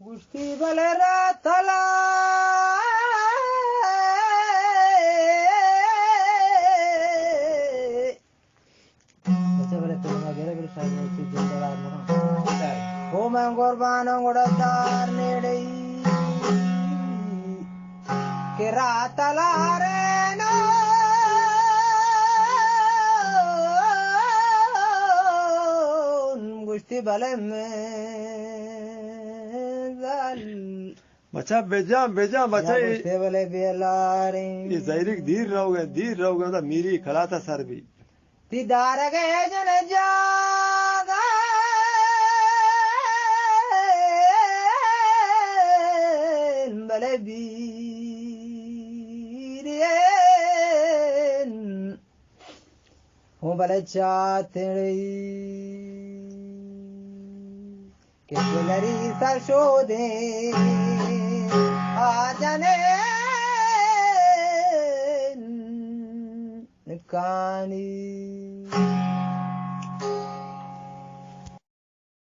गुश्ती बलरा तला ओ मैं कुर्बान गुड़दार नेड़े के रातला रे ना गुश्ती बले में बच्चा बेजा बेजा बच्चा गुश्ती बले बेलारे ये झैरोक धीर रहोगे तो मेरी खलाता सर भी दीदार गए जन जागा बले बीर हो बले चाहते के गुलरी सरशोदे आ जाने कहानी